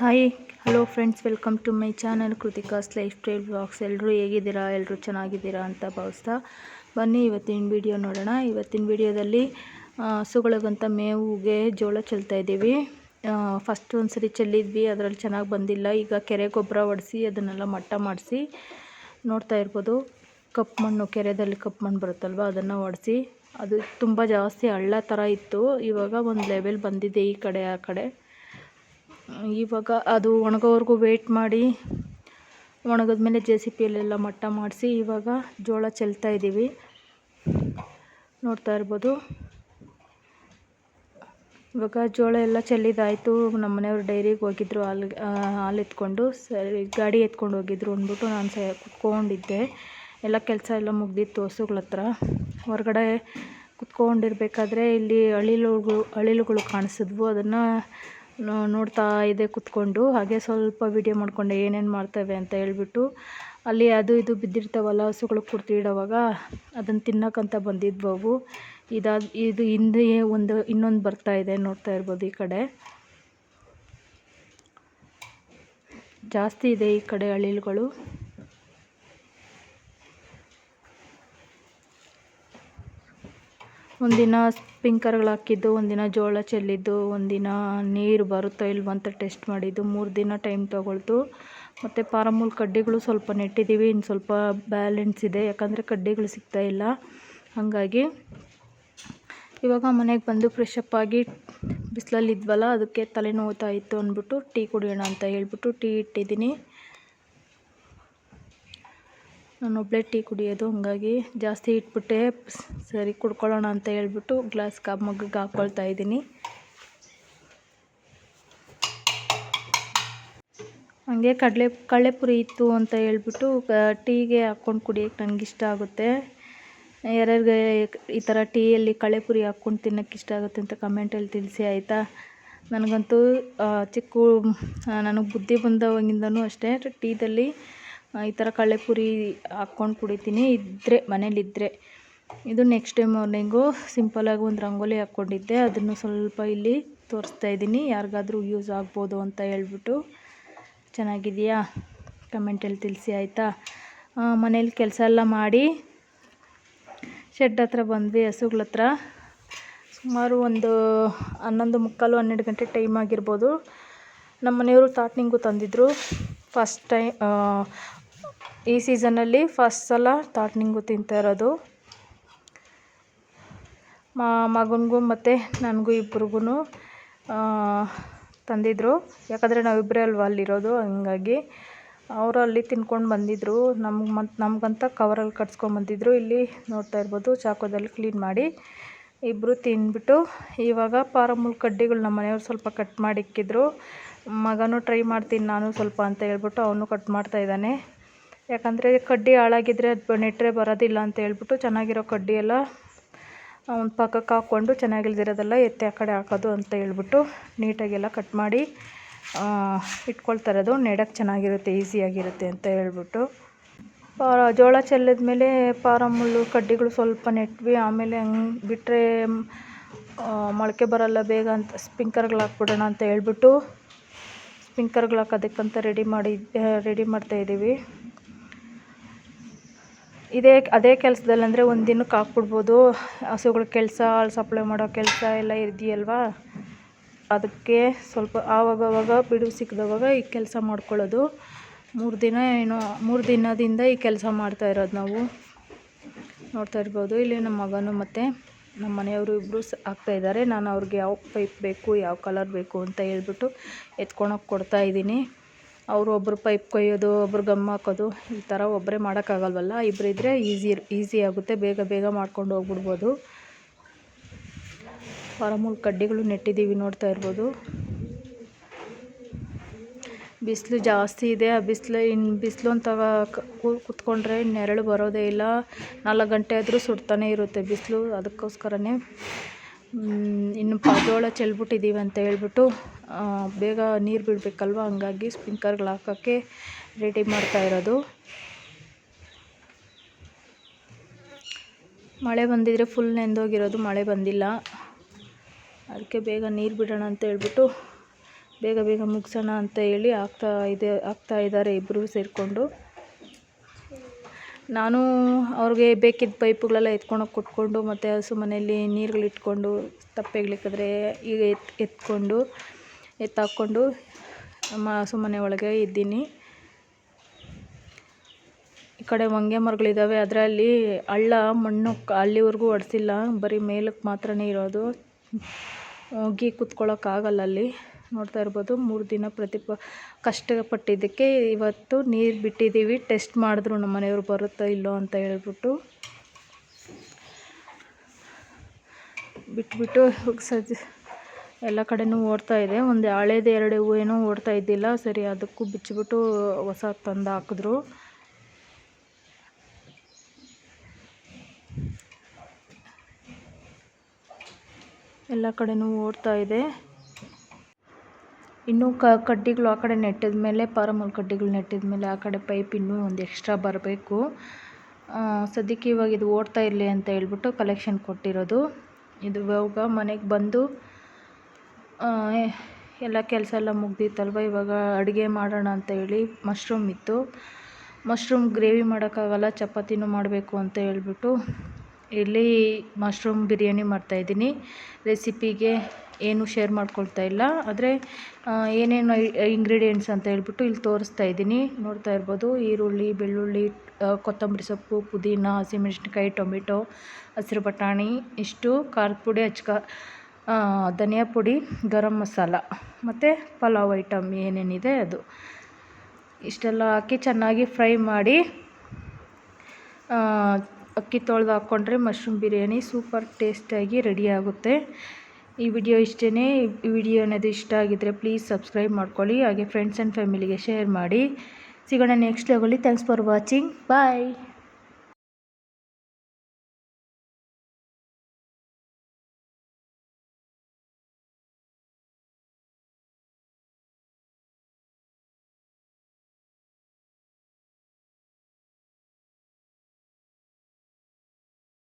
Hi hello friends, welcome to my channel Kritika's life style vlogs. ಎಲ್ಲರೂ ಹೇಗಿದ್ದೀರಾ? ಎಲ್ಲರೂ ಚೆನ್ನಾಗಿದ್ದೀರಾ ಅಂತ ಭಾವಿಸ್ತಾ ಬನ್ನಿ ಇವತ್ತಿನ ವಿಡಿಯೋ ನೋಡೋಣ. ಇವತ್ತಿನ ವಿಡಿಯೋದಲ್ಲಿ ಹಸುಗಳಿಗಂತ ಮೇವಿಗೆ ಜೋಳ ಚೆಲ್ತಾ ಇದ್ದೀವಿ. ಫಸ್ಟ್ ಒಂದ್ಸರಿ ಚೆಲ್ಲಿದ್ವಿ, ಅದರಲ್ಲಿ ಚೆನ್ನಾಗಿ ಬಂದಿಲ್ಲ. ಈಗ ಕೆರೆ ಗೊಬ್ಬರ ಹೊಡೆಸಿ ಅದನ್ನೆಲ್ಲ ಮಟ್ಟ ಮಾಡಿಸಿ ನೋಡ್ತಾ ಇರ್ಬೋದು. ಕಪ್ಪು ಮಣ್ಣು, ಕೆರೆದಲ್ಲಿ ಕಪ್ಪು ಮಣ್ಣು ಬರುತ್ತಲ್ವ, ಅದನ್ನು ಹೊಡೆಸಿ ಅದು ತುಂಬ ಜಾಸ್ತಿ ಹಳ್ಳ ಥರ ಇತ್ತು. ಇವಾಗ ಒಂದು ಲೆವೆಲ್ ಬಂದಿದೆ ಈ ಕಡೆ ಆ ಕಡೆ. ಇವಾಗ ಅದು ಒಣಗೋವರೆಗೂ ವೆಯ್ಟ್ ಮಾಡಿ, ಒಣಗಿದ್ಮೇಲೆ JCBಯಲ್ಲೆಲ್ಲ ಮಟ್ಟ ಮಾಡಿಸಿ ಇವಾಗ ಜೋಳ ಚೆಲ್ತಾ ಇದ್ದೀವಿ. ನೋಡ್ತಾ ಇರ್ಬೋದು. ಇವಾಗ ಜೋಳ ಎಲ್ಲ ಚೆಲ್ಲಿದಾಯಿತು. ನಮ್ಮ ಮನೆಯವರು ಡೈರಿಗೆ ಹೋಗಿದ್ರು, ಹಾಲು ಎತ್ಕೊಂಡು, ಸರಿ ಗಾಡಿ ಎತ್ಕೊಂಡು ಹೋಗಿದ್ರು ಅಂದ್ಬಿಟ್ಟು ನಾನು ಕುತ್ಕೊಂಡಿದ್ದೆ. ಎಲ್ಲ ಕೆಲಸ ಎಲ್ಲ ಮುಗ್ದಿತ್ತು ಹಸುಗಳ ಹತ್ರ. ಹೊರಗಡೆ ಕುತ್ಕೊಂಡಿರ್ಬೇಕಾದ್ರೆ ಇಲ್ಲಿ ಅಳಿಲುಗಳು ಕಾಣಿಸಿದ್ವು. ಅದನ್ನು ನೋಡ್ತಾ ಇದೆ ಕುತ್ಕೊಂಡು. ಹಾಗೆ ಸ್ವಲ್ಪ ವಿಡಿಯೋ ಮಾಡಿಕೊಂಡೆ ಏನೇನು ಮಾಡ್ತವೆ ಅಂತ ಹೇಳ್ಬಿಟ್ಟು. ಅಲ್ಲಿ ಅದು ಇದು ಬಿದ್ದಿರ್ತಾವಲ್ಲ ಹಸುಗಳು ಕುರ್ತಿ ಇಡೋವಾಗ, ಅದನ್ನು ತಿನ್ನೋಕ್ಕಂತ ಬಂದಿದ್ವು ಅವು. ಇದು ಹಿಂದೆ ಇನ್ನೊಂದು ಬರ್ತಾ ಇದೆ, ನೋಡ್ತಾ ಇರ್ಬೋದು. ಈ ಕಡೆ ಜಾಸ್ತಿ ಇದೆ, ಈ ಕಡೆ ಅಳಿಲುಗಳು. ಒಂದಿನ ಸ್ಪ್ರಿಂಕರ್ಗಳು ಹಾಕಿದ್ದು, ಒಂದಿನ ಜೋಳ ಚೆಲ್ಲಿದ್ದು, ಒಂದಿನ ನೀರು ಬರುತ್ತೋ ಇಲ್ವೋ ಅಂತ ಟೆಸ್ಟ್ ಮಾಡಿದ್ದು. 3 ದಿನ ಟೈಮ್ ತೊಗೊಳ್ತು. ಮತ್ತು ಪಾರಮೂಲ್ ಕಡ್ಡಿಗಳು ಸ್ವಲ್ಪ ನೆಟ್ಟಿದ್ದೀವಿ. ಇನ್ನು ಸ್ವಲ್ಪ ಬ್ಯಾಲೆನ್ಸ್ ಇದೆ, ಯಾಕಂದರೆ ಕಡ್ಡಿಗಳು ಸಿಗ್ತಾಯಿಲ್ಲ. ಹಾಗಾಗಿ ಇವಾಗ ಮನೆಗೆ ಬಂದು ಫ್ರೆಶಪ್ ಆಗಿ, ಬಿಸಿಲಲ್ಲಿ ಇದ್ವಲ್ಲ ಅದಕ್ಕೆ ತಲೆ ನೋವ್ತಾ ಇತ್ತು ಅಂದ್ಬಿಟ್ಟು ಟೀ ಕುಡಿಯೋಣ ಅಂತ ಹೇಳ್ಬಿಟ್ಟು ಟೀ ಇಟ್ಟಿದ್ದೀನಿ. ನಾನೊಬ್ಬಳೇ ಟೀ ಕುಡಿಯೋದು, ಹಾಗಾಗಿ ಜಾಸ್ತಿ ಇಟ್ಬಿಟ್ಟೆ. ಸರಿ ಕುಡ್ಕೊಳ್ಳೋಣ ಅಂತ ಹೇಳ್ಬಿಟ್ಟು ಗ್ಲಾಸ್ ಮಗ್ಗಿಗೆ ಹಾಕ್ಕೊಳ್ತಾ ಇದ್ದೀನಿ. ಹಾಗೆ ಕಡಲೆಪುರಿ ಇತ್ತು ಅಂತ ಹೇಳ್ಬಿಟ್ಟು ಟೀಗೆ ಹಾಕ್ಕೊಂಡು ಕುಡಿಯೋಕ್ಕೆ ನನಗಿಷ್ಟ ಆಗುತ್ತೆ. ಯಾರ್ಯಾರಿಗೆ ಈ ಥರ ಟೀಯಲ್ಲಿ ಕಡಲೆಪುರಿ ಹಾಕ್ಕೊಂಡು ತಿನ್ನೋಕ್ಕೆ ಇಷ್ಟ ಆಗುತ್ತೆ ಅಂತ ಕಮೆಂಟಲ್ಲಿ ತಿಳಿಸಿ, ಆಯಿತಾ? ನನಗಂತೂ ನನಗೆ ಬುದ್ಧಿ ಬಂದವಾಗಿಂದನೂ ಅಷ್ಟೇ, ಟೀದಲ್ಲಿ ಈ ಥರ ಕಡಲೆಪುರಿ ಹಾಕ್ಕೊಂಡು ಕುಡಿತೀನಿ, ಮನೇಲಿದ್ದರೆ. ಇದು ನೆಕ್ಸ್ಟ್ ಡೇ ಮಾರ್ನಿಂಗು ಸಿಂಪಲಾಗಿ ಒಂದು ರಂಗೋಲಿ ಹಾಕ್ಕೊಂಡಿದ್ದೆ, ಅದನ್ನು ಸ್ವಲ್ಪ ಇಲ್ಲಿ ತೋರಿಸ್ತಾ ಇದ್ದೀನಿ, ಯಾರಿಗಾದ್ರೂ ಯೂಸ್ ಆಗ್ಬೋದು ಅಂತ ಹೇಳ್ಬಿಟ್ಟು. ಚೆನ್ನಾಗಿದೆಯಾ? ಕಮೆಂಟಲ್ಲಿ ತಿಳಿಸಿ, ಆಯಿತಾ? ಮನೇಲಿ ಕೆಲಸ ಎಲ್ಲ ಮಾಡಿ ಶೆಡ್ ಹತ್ರ ಬಂದ್ವಿ, ಹಸುಗಳ ಹತ್ರ. ಸುಮಾರು ಒಂದು 11:15, 12 ಗಂಟೆ ಟೈಮ್ ಆಗಿರ್ಬೋದು. ನಮ್ಮ ಮನೆಯವರು ತಾಟ್ನಿಂಗು ತಂದಿದ್ದರು. ಫಸ್ಟ್ ಟೈಮ್ ಈ ಸೀಸನಲ್ಲಿ ಫಸ್ಟ್ ಸಲ ತಾಟ್ನಿಂಗು ತಿಂತಾ ಇರೋದು. ಮಗನಿಗೂ ಮತ್ತು ನನಗೂ ಇಬ್ರಿಗೂ ತಂದಿದ್ದರು. ಯಾಕಂದರೆ ನಾವಿಬ್ಬರೇ ಅಲ್ವಾ ಅಲ್ಲಿರೋದು, ಹಂಗಾಗಿ ಅವರು ಅಲ್ಲಿ ತಿನ್ಕೊಂಡು ಬಂದಿದ್ದರು. ನಮಗಂತ ಕವರಲ್ಲಿ ಕಟ್ಸ್ಕೊಂಬಂದಿದ್ರು. ಇಲ್ಲಿ ನೋಡ್ತಾ ಇರ್ಬೋದು, ಚಾಕೋದಲ್ಲಿ ಕ್ಲೀನ್ ಮಾಡಿ ಇಬ್ಬರು ತಿಂದ್ಬಿಟ್ಟು ಇವಾಗ ಪಾರಮೂಲ್ ಕಡ್ಡಿಗಳು ನಮ್ಮ ಮನೆಯವ್ರು ಸ್ವಲ್ಪ ಕಟ್ ಮಾಡಿ ಇಕ್ಕಿದ್ರು. ಮಗನೂ ಟ್ರೈ ಮಾಡ್ತೀನಿ ನಾನು ಸ್ವಲ್ಪ ಅಂತ ಹೇಳ್ಬಿಟ್ಟು ಅವನು ಕಟ್ ಮಾಡ್ತಾ ಇದ್ದಾನೆ. ಯಾಕಂದರೆ ಕಡ್ಡಿ ಹಾಳಾಗಿದ್ದರೆ ಅದು ನೆಟ್ಟರೆ ಬರೋದಿಲ್ಲ ಅಂತ ಹೇಳ್ಬಿಟ್ಟು ಚೆನ್ನಾಗಿರೋ ಕಡ್ಡಿ ಎಲ್ಲ ಒಂದು ಪಕ್ಕಕ್ಕೆ ಹಾಕ್ಕೊಂಡು ಚೆನ್ನಾಗಿಲ್ದಿರೋದೆಲ್ಲ ಎತ್ತಿ ಆ ಕಡೆ ಹಾಕೋದು ಅಂತ ಹೇಳ್ಬಿಟ್ಟು ನೀಟಾಗೆಲ್ಲ ಕಟ್ ಮಾಡಿ ಇಟ್ಕೊಳ್ತಾ ಇರೋದು. ನೆಡಕ್ಕೆ ಚೆನ್ನಾಗಿರುತ್ತೆ, ಈಸಿಯಾಗಿರುತ್ತೆ ಅಂತ ಹೇಳ್ಬಿಟ್ಟು. ಜೋಳ ಚೆಲ್ಲಿದ ಮೇಲೆ ಪಾರಮೂಲು ಕಡ್ಡಿಗಳು ಸ್ವಲ್ಪ ನೆಟ್ವಿ. ಆಮೇಲೆ ಹಂಗೆ ಬಿಟ್ಟರೆ ಮೊಳಕೆ ಬರೋಲ್ಲ ಬೇಗ ಅಂತ ಸ್ಪ್ರಿಂಕರ್ಗಳು ಹಾಕ್ಬಿಡೋಣ ಅಂತ ಹೇಳ್ಬಿಟ್ಟು ಸ್ಪ್ರಿಂಕರ್ಗಳು ಹಾಕೋದಕ್ಕಂತ ರೆಡಿ ಮಾಡ್ತಾಯಿದ್ದೀವಿ. ಅದೇ ಕೆಲಸದಲ್ಲಿ ಅಂದರೆ ಒಂದು ದಿನಕ್ಕೆ ಹಾಕ್ಬಿಡ್ಬೋದು. ಹಸುಗಳ ಕೆಲಸ, ಹಾಲು ಸಪ್ಲೈ ಮಾಡೋ ಕೆಲಸ ಎಲ್ಲ ಇದೆಯಲ್ವಾ, ಅದಕ್ಕೆ ಸ್ವಲ್ಪ ಆವಾಗವಾಗ ಬಿಡುವು ಸಿಕ್ಕಿದವಾಗ ಈ ಕೆಲಸ ಮಾಡ್ಕೊಳ್ಳೋದು. 3 ದಿನದಿಂದ ಈ ಕೆಲಸ ಮಾಡ್ತಾ ಇರೋದು ನಾವು. ನೋಡ್ತಾ ಇರ್ಬೋದು. ಇಲ್ಲಿ ನಮ್ಮ ಮಗನು ಮತ್ತು ನಮ್ಮ ಮನೆಯವರು ಇಬ್ಬರು ಹಾಕ್ತಾಯಿದ್ದಾರೆ. ನಾನು ಅವ್ರಿಗೆ ಯಾವ ಪೈಪ್ ಬೇಕು, ಯಾವ ಕಲರ್ ಬೇಕು ಅಂತ ಹೇಳ್ಬಿಟ್ಟು ಎತ್ಕೊಳಕ್ಕೆ ಕೊಡ್ತಾಯಿದ್ದೀನಿ. ಅವರು ಒಬ್ಬರು ಪೈಪ್ ಕೊಯ್ಯೋದು, ಒಬ್ಬರು ಗಮ್ ಹಾಕೋದು, ಈ ಥರ ಒಬ್ಬರೇ ಮಾಡೋಕ್ಕಾಗಲ್ವಲ್ಲ. ಇಬ್ಬರಿದ್ದರೆ ಈಸಿ ಆಗುತ್ತೆ, ಬೇಗ ಮಾಡ್ಕೊಂಡು ಹೋಗ್ಬಿಡ್ಬೋದು. ಪಾರಮೂಲ್ ಕಡ್ಡಿಗಳು ನೆಟ್ಟಿದ್ದೀವಿ, ನೋಡ್ತಾ ಇರ್ಬೋದು. ಬಿಸಿಲು ಜಾಸ್ತಿ ಇದೆ. ಆ ಬಿಸಿಲು ಅಂತ ಕೂತ್ಕೊಂಡ್ರೆ ನೆರಳು ಬರೋದೇ ಇಲ್ಲ. 4 ಗಂಟೆ ಆದರೂ ಸುಡ್ತಾನೆ ಇರುತ್ತೆ ಬಿಸಿಲು. ಅದಕ್ಕೋಸ್ಕರನೇ ಇನ್ನು ಜೋಳ ಚೆಲ್ಬಿಟ್ಟಿದ್ದೀವಿ ಅಂತ ಹೇಳ್ಬಿಟ್ಟು ಬೇಗ ನೀರು ಬಿಡಬೇಕಲ್ವ, ಹಂಗಾಗಿ ಸ್ಪ್ರಿಂಕರ್ಗಳು ಹಾಕೋಕ್ಕೆ ರೆಡಿ ಮಾಡ್ತಾ ಇರೋದು. ಮಳೆ ಬಂದಿದ್ರೆ ಫುಲ್ ನೆಂದೋಗಿರೋದು, ಮಳೆ ಬಂದಿಲ್ಲ. ಅದಕ್ಕೆ ಬೇಗ ನೀರು ಬಿಡೋಣ ಅಂತ ಹೇಳ್ಬಿಟ್ಟು ಬೇಗ ಬೇಗ ಮುಗಿಸೋಣ ಅಂತ ಹೇಳಿ ಆಗ್ತಾ ಇದ್ದಾರೆ ಇಬ್ಬರು ಸೇರಿಕೊಂಡು. ನಾನು ಅವ್ರಿಗೆ ಬೇಕಿದ್ದ ಪೈಪುಗಳೆಲ್ಲ ಎತ್ಕೊಂಡೋಗಿ ಕೊಟ್ಕೊಂಡು, ಮತ್ತು ಹಸು ಮನೆಯಲ್ಲಿ ನೀರುಗಳಿಟ್ಕೊಂಡು ತಪ್ಪೆಗಳಿಕ್ಕಿದ್ರೆ ಈಗ ಎತ್ತಾಕ್ಕೊಂಡು ನಮ್ಮ ಹಸು ಮನೆ ಒಳಗೆ ಇದ್ದೀನಿ. ಈ ಕಡೆ ಹೊಂಗೆ ಮರಗಳಿದ್ದಾವೆ, ಅದರಲ್ಲಿ ಹಳ್ಳ ಮಣ್ಣು ಅಲ್ಲಿವರೆಗೂ ಹೊಡೆಸಿಲ್ಲ, ಬರೀ ಮೇಲಕ್ಕೆ ಮಾತ್ರನೇ ಇರೋದು. ಹೋಗಿ ಕೂತ್ಕೊಳ್ಳೋಕ್ಕಾಗಲ್ಲ ಅಲ್ಲಿ. ನೋಡ್ತಾ ಇರ್ಬೋದು 3 ದಿನ ಕಷ್ಟಪಟ್ಟಿದ್ದಕ್ಕೆ ಇವತ್ತು ನೀರು ಬಿಟ್ಟಿದ್ದೀವಿ. ಟೆಸ್ಟ್ ಮಾಡಿದ್ರು ನಮ್ಮ ಮನೆಯವ್ರು ಬರುತ್ತೋ ಇಲ್ಲೋ ಅಂತ ಹೇಳ್ಬಿಟ್ಟು. ಬಿಟ್ಬಿಟ್ಟು ಎಲ್ಲ ಕಡೆನೂ ಓಡ್ತಾ ಇದೆ. ಒಂದು ಹಳೇದು 2 ಏನೋ ಓಡ್ತಾ ಇದ್ದಿಲ್ಲ, ಸರಿ ಅದಕ್ಕೂ ಬಿಚ್ಚಿಬಿಟ್ಟು ಹೊಸ ತಂದು ಹಾಕಿದ್ರು. ಎಲ್ಲ ಕಡೆನೂ ಓಡ್ತಾ ಇದೆ. ಇನ್ನೂ ಕಡ್ಡಿಗಳು ಆ ಕಡೆ ನೆಟ್ಟಿದ ಮೇಲೆ, ಪಾರಮೂಲ್ ಕಡ್ಡಿಗಳು ನೆಟ್ಟಿದ ಮೇಲೆ ಆ ಕಡೆ ಪೈಪ್ ಇನ್ನೂ ಒಂದು ಎಕ್ಸ್ಟ್ರಾ ಬರಬೇಕು. ಸದ್ಯಕ್ಕೆ ಇವಾಗ ಇದು ಓಡ್ತಾ ಇರಲಿ ಅಂತ ಹೇಳ್ಬಿಟ್ಟು ಕಲೆಕ್ಷನ್ ಕೊಟ್ಟಿರೋದು. ಇದು ಇವಾಗ ಮನೆಗೆ ಬಂದು ಎಲ್ಲ ಕೆಲಸ ಎಲ್ಲ ಮುಗ್ದಿತ್ತಲ್ವ, ಇವಾಗ ಅಡುಗೆ ಮಾಡೋಣ ಅಂತ ಹೇಳಿ ಮಶ್ರೂಮ್ ಇತ್ತು. ಮಶ್ರೂಮ್ ಗ್ರೇವಿ ಮಾಡೋಕ್ಕಾಗಲ್ಲ, ಚಪಾತಿನೂ ಮಾಡಬೇಕು ಅಂತ ಹೇಳ್ಬಿಟ್ಟು ಇಲ್ಲಿ ಮಶ್ರೂಮ್ ಬಿರಿಯಾನಿ ಮಾಡ್ತಾಯಿದ್ದೀನಿ. ರೆಸಿಪಿಗೆ ಏನು ಶೇರ್ ಮಾಡ್ಕೊಳ್ತಾ ಇಲ್ಲ, ಆದರೆ ಏನೇನು ಇಂಗ್ರೀಡಿಯೆಂಟ್ಸ್ ಅಂತ ಹೇಳ್ಬಿಟ್ಟು ಇಲ್ಲಿ ತೋರಿಸ್ತಾ ಇದ್ದೀನಿ. ನೋಡ್ತಾ ಇರ್ಬೋದು, ಈರುಳ್ಳಿ, ಬೆಳ್ಳುಳ್ಳಿ, ಕೊತ್ತಂಬರಿ ಸೊಪ್ಪು, ಪುದೀನ, ಹಸಿಮೆಣಸಿನ್ಕಾಯಿ, ಟೊಮೆಟೊ, ಹಸಿರು ಬಟಾಣಿ, ಇಷ್ಟು ಖಾರದ ಪುಡಿ, ಧನಿಯಾ ಪುಡಿ, ಗರಂ ಮಸಾಲ ಮತ್ತು ಪಲಾವ್ ಐಟಮ್ ಏನೇನಿದೆ ಅದು ಇಷ್ಟೆಲ್ಲ ಹಾಕಿ ಚೆನ್ನಾಗಿ ಫ್ರೈ ಮಾಡಿ ಅಕ್ಕಿ ತೊಳೆದು ಹಾಕ್ಕೊಂಡ್ರೆ ಮಶ್ರೂಮ್ ಬಿರಿಯಾನಿ ಸೂಪರ್ ಟೇಸ್ಟಾಗಿ ರೆಡಿ ಆಗುತ್ತೆ. ಈ ವಿಡಿಯೋ ಇಷ್ಟೇ. ಈ ವಿಡಿಯೋ ಅನ್ನೋದು ಇಷ್ಟ ಆಗಿದ್ದರೆ ಪ್ಲೀಸ್ ಸಬ್ಸ್ಕ್ರೈಬ್ ಮಾಡ್ಕೊಳ್ಳಿ, ಹಾಗೆ ಫ್ರೆಂಡ್ಸ್ ಆ್ಯಂಡ್ ಫ್ಯಾಮಿಲಿಗೆ ಶೇರ್ ಮಾಡಿ. ಸಿಗೋಣ ನೆಕ್ಸ್ಟ್ ವ್ಲಾಗಲ್ಲಿ. Thanks for watching. ಬಾಯ್.